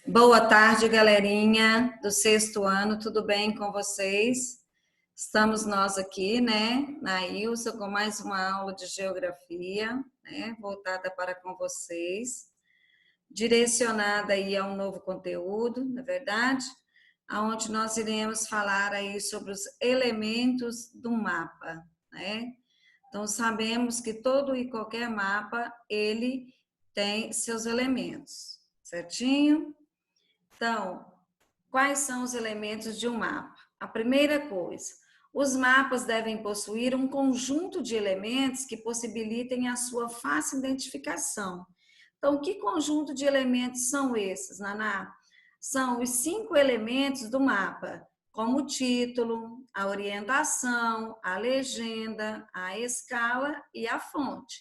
Boa tarde, galerinha do sexto ano, tudo bem com vocês? Estamos nós aqui, né, na ILSA, com mais uma aula de geografia, né, voltada para com vocês, direcionada aí a um novo conteúdo, na verdade, aonde nós iremos falar aí sobre os elementos do mapa, né? Então, sabemos que todo e qualquer mapa, ele tem seus elementos, certinho? Então, quais são os elementos de um mapa? A primeira coisa, os mapas devem possuir um conjunto de elementos que possibilitem a sua fácil identificação. Então, que conjunto de elementos são esses, Naná? São os 5 elementos do mapa, como o título, a orientação, a legenda, a escala e a fonte.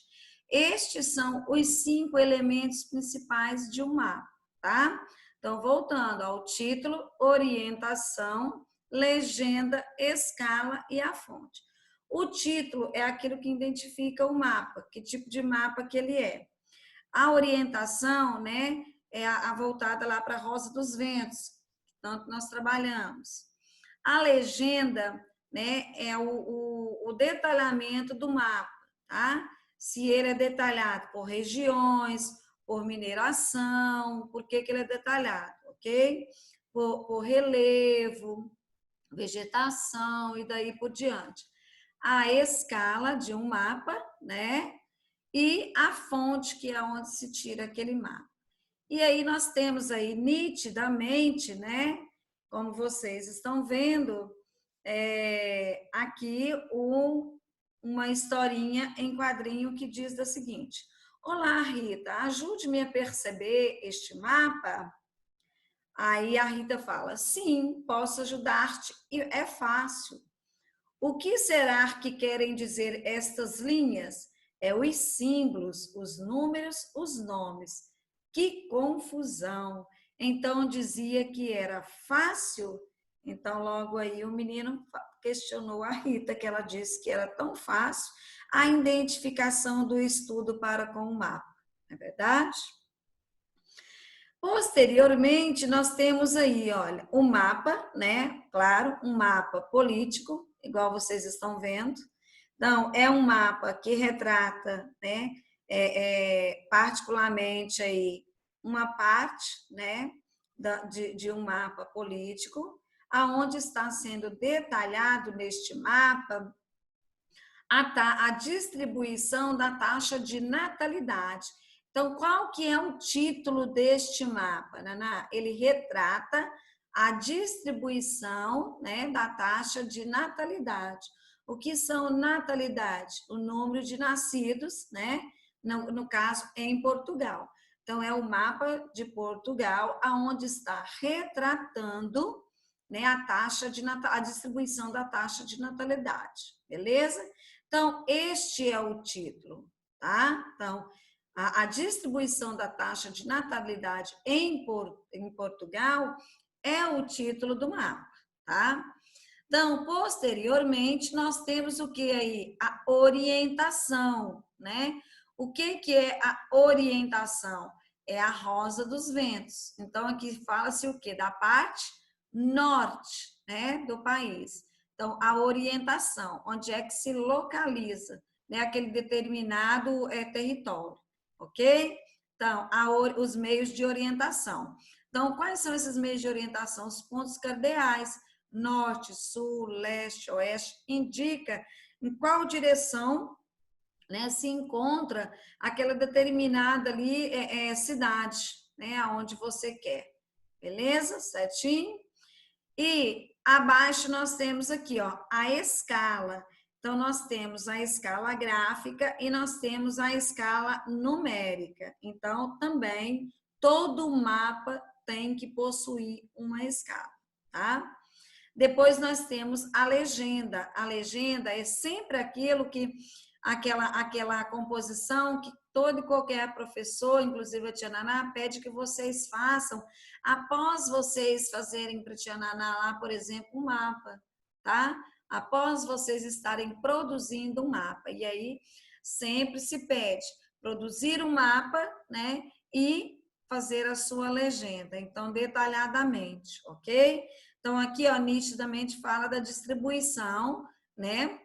Estes são os 5 elementos principais de um mapa, tá? Então, voltando ao título, orientação, legenda, escala e a fonte. O título é aquilo que identifica o mapa, que tipo de mapa que ele é. A orientação, né, é a voltada lá para a Rosa dos Ventos, tanto nós trabalhamos. A legenda, né, é o detalhamento do mapa, tá? Se ele é detalhado por regiões, por mineração, por que ele é detalhado, ok? Por relevo, vegetação e daí por diante. A escala de um mapa, né? E a fonte, que é onde se tira aquele mapa. E aí nós temos aí nitidamente, né? Como vocês estão vendo, aqui uma historinha em quadrinho que diz da seguinte: Olá, Rita, ajude-me a perceber este mapa. Aí a Rita fala: Sim, posso ajudar-te, e é fácil. O que será que querem dizer estas linhas? É os símbolos, os números, os nomes. Que confusão! Então dizia que era fácil. Então logo aí o menino questionou a Rita, que ela disse que era tão fácil a identificação do estudo para com o mapa. Não é verdade? Posteriormente, nós temos aí, olha, o mapa, né? Claro, um mapa político, igual vocês estão vendo. Então, é um mapa que retrata, né, particularmente aí uma parte, né, de um mapa político, aonde está sendo detalhado neste mapa a distribuição da taxa de natalidade. Então, qual que é o título deste mapa, Naná? Ele retrata a distribuição, né, da taxa de natalidade. O que são natalidade? O número de nascidos, né? No caso, em Portugal. Então, é o mapa de Portugal, aonde está retratando, né, a distribuição da taxa de natalidade. Beleza? Então, este é o título, tá? Então, a distribuição da taxa de natalidade em Portugal é o título do mapa, tá? Então, posteriormente, nós temos o que aí? A orientação, né? O que é a orientação? É a Rosa dos Ventos. Então, aqui fala-se o quê? Da parte norte, né, do país. Então, a orientação, onde é que se localiza, né, aquele determinado território, ok? Então, os meios de orientação. Então, quais são esses meios de orientação? Os pontos cardeais, norte, sul, leste, oeste, indica em qual direção, né, se encontra aquela determinada ali cidade, né, aonde você quer. Beleza? Certinho? E abaixo nós temos aqui, ó, a escala. Então, nós temos a escala gráfica e nós temos a escala numérica. Então, também, todo mapa tem que possuir uma escala, tá? Depois nós temos a legenda. A legenda é sempre aquilo que aquela composição que todo e qualquer professor, inclusive a Tia Naná, pede que vocês façam após vocês fazerem para a Tia Naná lá, por exemplo, um mapa, tá? Após vocês estarem produzindo um mapa. E aí sempre se pede produzir um mapa, né? E fazer a sua legenda, então, detalhadamente, ok? Então, aqui, ó, nitidamente fala da distribuição, né,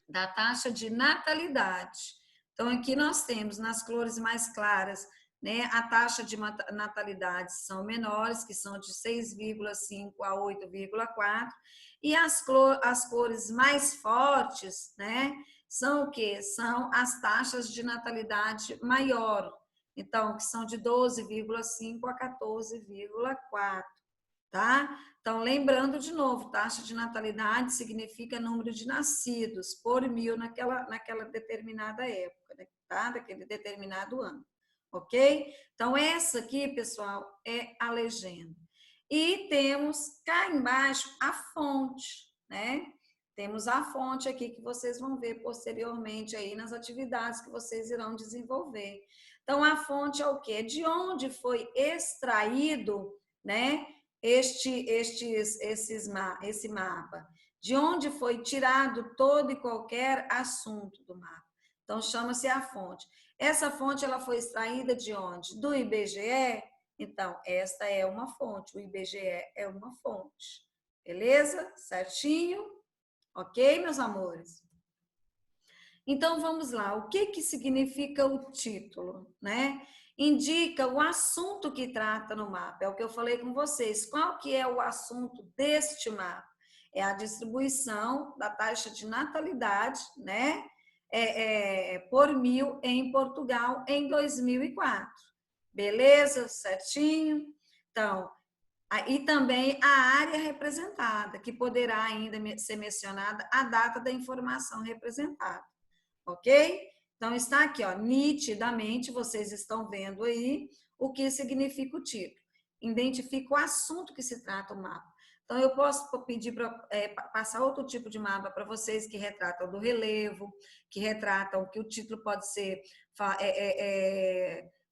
da taxa de natalidade. Então, aqui nós temos, nas cores mais claras, né, a taxa de natalidade são menores, que são de 6,5 a 8,4, e as cores mais fortes, né, são o quê? São as taxas de natalidade maior, então, que são de 12,5 a 14,4, tá? Então, lembrando de novo, taxa de natalidade significa número de nascidos por mil naquela determinada época, né? Tá? Daquele determinado ano, ok? Então, essa aqui, pessoal, é a legenda. E temos cá embaixo a fonte, né? Temos a fonte aqui que vocês vão ver posteriormente aí nas atividades que vocês irão desenvolver. Então, a fonte é o quê? De onde foi extraído, né? Esse mapa, de onde foi tirado todo e qualquer assunto do mapa. Então, chama-se a fonte. Essa fonte ela foi extraída de onde? Do IBGE? Então, esta é uma fonte, o IBGE é uma fonte. Beleza? Certinho? Ok, meus amores? Então, vamos lá. O que significa o título, né? Indica o assunto que trata no mapa. É o que eu falei com vocês. Qual que é o assunto deste mapa? É a distribuição da taxa de natalidade, né? Por mil em Portugal em 2004. Beleza? Certinho? Então, e também a área representada, que poderá ainda ser mencionada a data da informação representada. Ok? Então, está aqui, ó, nitidamente, vocês estão vendo aí o que significa o título. Identifica o assunto que se trata o mapa. Então, eu posso pedir para passar outro tipo de mapa para vocês que retratam do relevo, que retratam que o título pode ser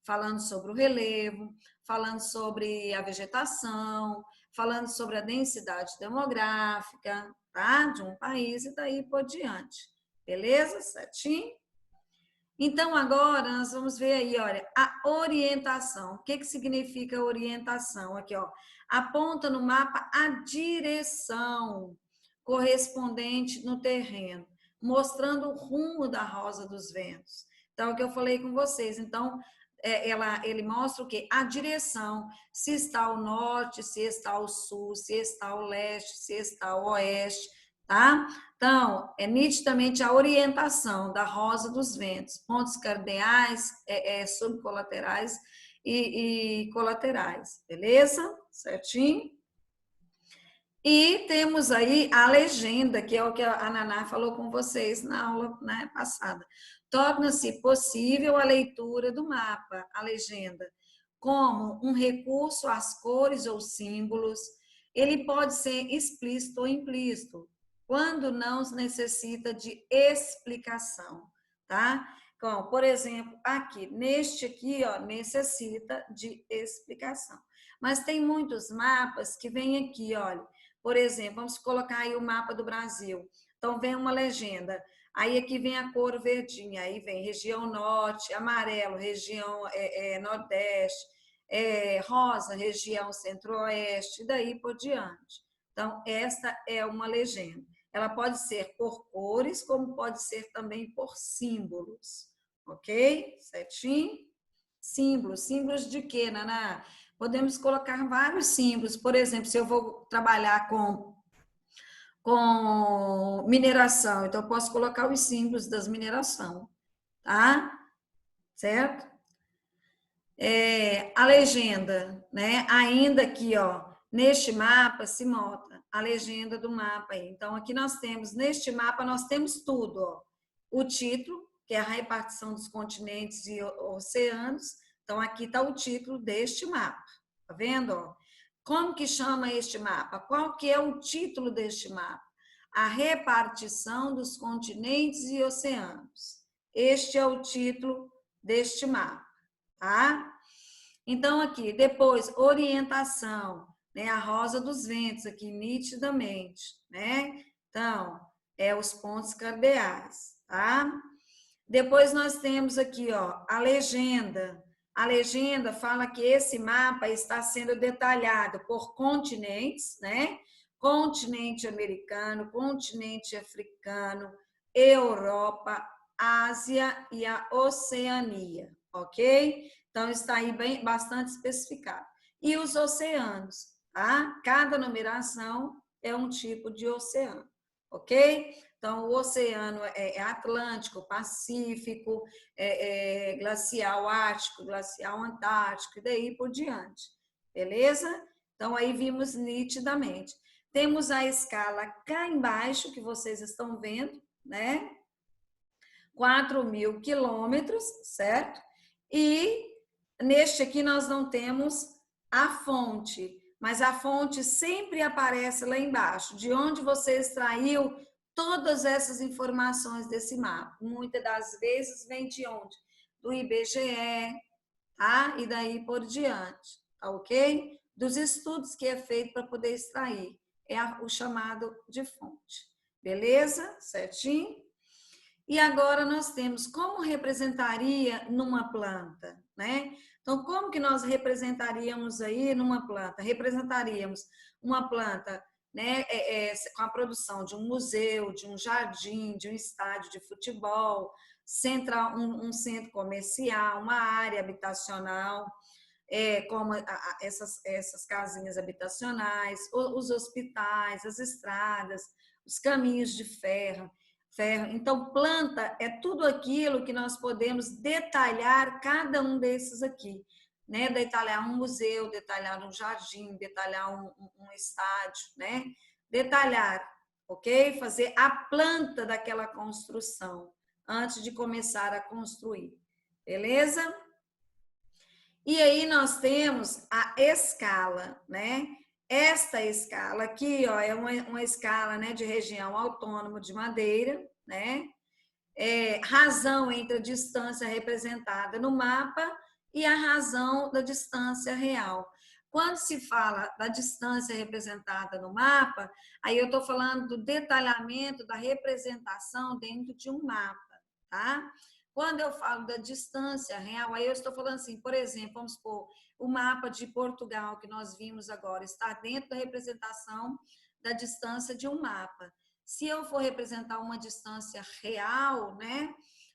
falando sobre o relevo, falando sobre a vegetação, falando sobre a densidade demográfica, tá? De um país e daí por diante. Beleza? Certinho? Então, agora nós vamos ver aí, olha, a orientação. O que significa orientação? Aqui, ó, aponta no mapa a direção correspondente no terreno, mostrando o rumo da Rosa dos Ventos. Então, é o que eu falei com vocês. Então, ele mostra o quê? A direção, se está ao norte, se está ao sul, se está ao leste, se está ao oeste, tá? Então, é nitidamente a orientação da Rosa dos Ventos, pontos cardeais, subcolaterais e colaterais, beleza? Certinho? E temos aí a legenda, que é o que a Naná falou com vocês na aula, né, passada. Torna-se possível a leitura do mapa, a legenda, como um recurso às cores ou símbolos. Ele pode ser explícito ou implícito, quando não necessita de explicação, tá? Então, por exemplo, aqui, neste aqui, ó, necessita de explicação. Mas tem muitos mapas que vêm aqui, olha, por exemplo, vamos colocar aí o mapa do Brasil. Então, vem uma legenda. Aí aqui vem a cor verdinha, aí vem região norte, amarelo, região nordeste, rosa, região centro-oeste, e daí por diante. Então, esta é uma legenda. Ela pode ser por cores, como pode ser também por símbolos. Ok? Certinho? Símbolos. Símbolos de quê, Naná? Podemos colocar vários símbolos. Por exemplo, se eu vou trabalhar com mineração, então eu posso colocar os símbolos das mineração, tá? Certo? A legenda, né? Ainda aqui, ó, neste mapa se nota a legenda do mapa aí. Então, aqui nós temos, neste mapa, nós temos tudo, ó. O título, que é a repartição dos continentes e oceanos. Então, aqui está o título deste mapa. Tá vendo, ó? Como que chama este mapa? Qual que é o título deste mapa? A repartição dos continentes e oceanos. Este é o título deste mapa, tá? Então, aqui, depois, orientação, né? A Rosa dos Ventos, aqui, nitidamente, né? Então, os pontos cardeais, tá? Depois nós temos aqui, ó, a legenda, A legenda fala que esse mapa está sendo detalhado por continentes, né? Continente americano, continente africano, Europa, Ásia e a Oceania, ok? Então, está aí bem, bastante especificado. E os oceanos, tá? Cada numeração é um tipo de oceano, ok? Então, o oceano é Atlântico, Pacífico, glacial Ártico, glacial Antártico, e daí por diante, beleza? Então, aí vimos nitidamente. Temos a escala cá embaixo, que vocês estão vendo, né? 4.000 quilômetros, certo? E neste aqui nós não temos a fonte, mas a fonte sempre aparece lá embaixo, de onde você extraiu todas essas informações desse mapa. Muitas das vezes vem de onde? Do IBGE, tá? E daí por diante, tá ok? Dos estudos que é feito para poder extrair. É o chamado de fonte. Beleza? Certinho? E agora nós temos como representaria numa planta, né? Então, como que nós representaríamos aí numa planta? Representaríamos uma planta, né, com a produção de um museu, de um jardim, de um estádio de futebol, um centro comercial, uma área habitacional, como essas casinhas habitacionais, os hospitais, as estradas, os caminhos de ferro. Então, planta é tudo aquilo que nós podemos detalhar cada um desses aqui, né? Detalhar um museu, detalhar um jardim, detalhar um estádio, né? Detalhar, ok? Fazer a planta daquela construção antes de começar a construir, beleza? E aí nós temos a escala, né? Esta escala aqui, ó, é uma escala, né, de região autônoma de Madeira, né? Razão entre a distância representada no mapa e a razão da distância real. Quando se fala da distância representada no mapa, aí eu estou falando do detalhamento da representação dentro de um mapa, tá? Quando eu falo da distância real, aí eu estou falando assim, por exemplo, vamos supor, o mapa de Portugal que nós vimos agora está dentro da representação da distância de um mapa. Se eu for representar uma distância real, né,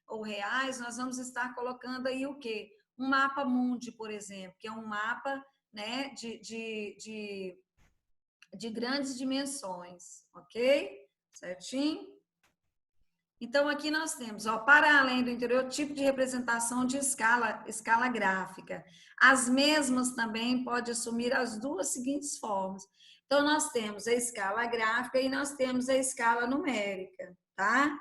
ou reais, nós vamos estar colocando aí o quê? Um mapa mundi, por exemplo, que é um mapa, né, de grandes dimensões, ok? Certinho? Então, aqui nós temos, ó, para além do interior, tipo de representação de escala gráfica. As mesmas também podem assumir as duas seguintes formas. Então, nós temos a escala gráfica e nós temos a escala numérica, tá?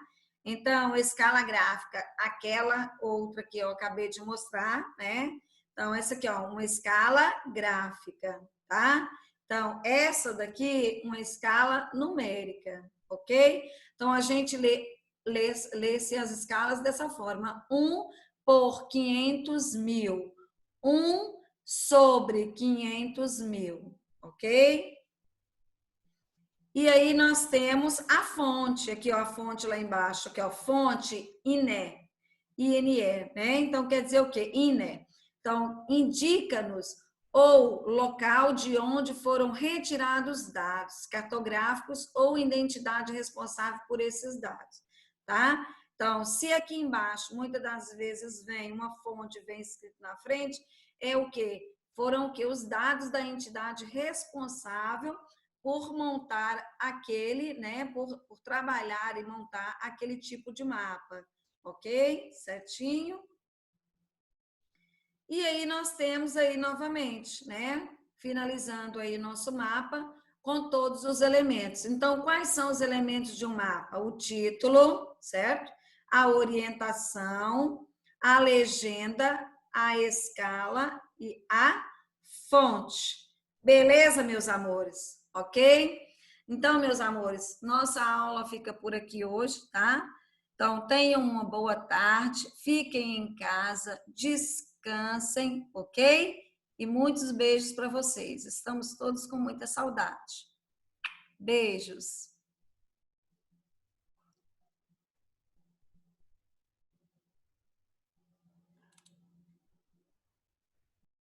Então, a escala gráfica, aquela outra que eu acabei de mostrar, né? Então, essa aqui, ó, uma escala gráfica, tá? Então, essa daqui, uma escala numérica, ok? Então, a gente lê-se as escalas dessa forma: 1 por 500.000, 1 sobre 500.000, ok? E aí nós temos a fonte, aqui ó, a fonte lá embaixo, aqui ó, fonte INE, INE, né? Então quer dizer o quê? INE. Então indica-nos ou local de onde foram retirados dados cartográficos ou identidade responsável por esses dados, tá? Então, se aqui embaixo, muitas das vezes vem uma fonte, vem escrito na frente, é o quê? Foram o quê? Os dados da entidade responsável por montar aquele, né, por trabalhar e montar aquele tipo de mapa, ok? Certinho? E aí nós temos aí novamente, né, finalizando aí nosso mapa com todos os elementos. Então, quais são os elementos de um mapa? O título, certo? A orientação, a legenda, a escala e a fonte. Beleza, meus amores? Ok? Então, meus amores, nossa aula fica por aqui hoje, tá? Então, tenham uma boa tarde, fiquem em casa, descansem, ok? E muitos beijos para vocês. Estamos todos com muita saudade. Beijos.